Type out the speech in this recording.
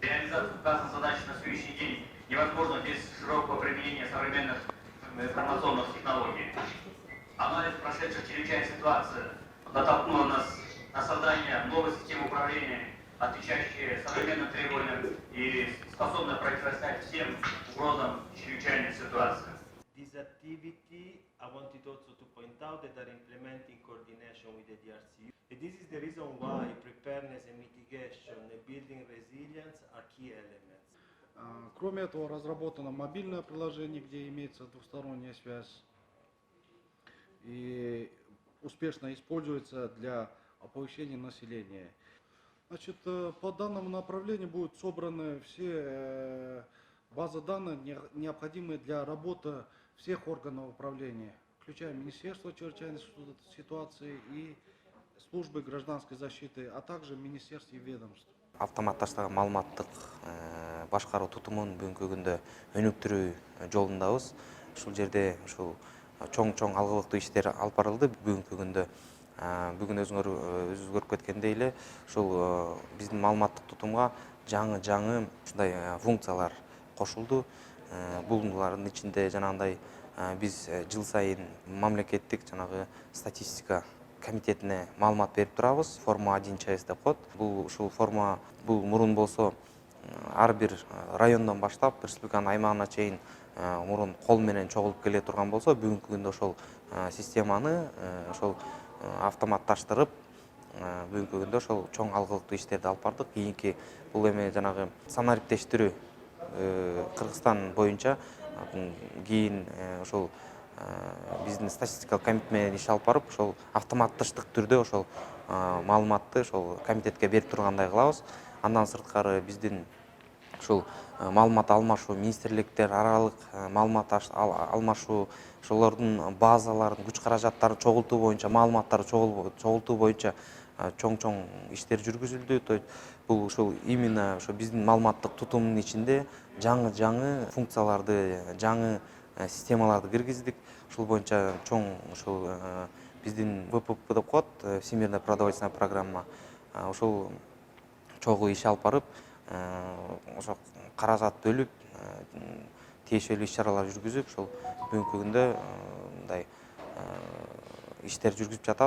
Реализацию указанных задач на сегодняшний день невозможно без широкого применения современных информационных технологий. Анализ прошедших чрезвычайных ситуаций натолкнул нас на создание новой системы управления, отвечающей современным требованиям и способной противостоять всем угрозам чрезвычайных ситуаций. This activity, I wanted also to point out that are implementing coordination with the DRC. And this is the reason why preparedness and mitigation and building resilience are key elements. Кроме этого, разработано мобильное приложение, где имеется двусторонняя связь и успешно используется для оповещения населения. Значит, по данному направлению будут собраны все базы данных, необходимые для работы всех органов управления, включая Министерство чрезвычайной ситуации и службы гражданской защиты, а также Министерство и ведомств. Автоматташтырган маалыматтык башкаруу тутумун бүгүнкү күндө өнүктүрүү жолундабыз. Ушул жерде ушул чоң алгылыктуу иштер алып барылды. Бүгүнкү күндө бүгүн өзүңөр көрүп кеткендей эле ушул биздин маалыматтык тутумга жаңы ушундай функциялар кошулду. Булардын ичинде жанагындай биз жыл сайын мамлекеттик жанагы статистика комитетине маалымат берип турабыз. Форма 1ЧС деп коет. Ушул форма мурун болсо ар бир райондон баштап республиканын аймагына чейин мурун кол менен чогулуп келе турган болсо, бүгүнкү күндө ошол системаны ошол автоматташтырып, бүгүнкү күндө ошол чоң алгылыктуу иштерди алып бардык. Кийинки бул эми жанагы санариптештирүү Кыргызстан боюнча кийин ошол биздин статистикалык комитет менен иш алып барып, ошол автоматтыштык түрдө ошол маалыматты ошол комитетке берип тургандай кылабыз. Андан сырткары биздин ушул маалымат алмашуу, министрликтер аралык маалымат алмашуу, ошолордун базаларын, күч каражаттарын чогултуу боюнча, маалыматтарды чогултуу боюнча чоң иштер жүргүзүлдү. То есть бул ушул именно ошо биздин маалыматтык тутумдун ичинде жаңы функцияларды, жаңы системаларды киргиздик. Ушул боюнча чоң ушул биздин ВПП деп коет, Всемирная продовольственная программа. Ушул чогуу иш алып барып, ошо каражат бөлүп, тиешелүү иш-чаралар жүргүзүп, ошол бүгүнкү күндө мындай иштер жүргүзүп жатабыз.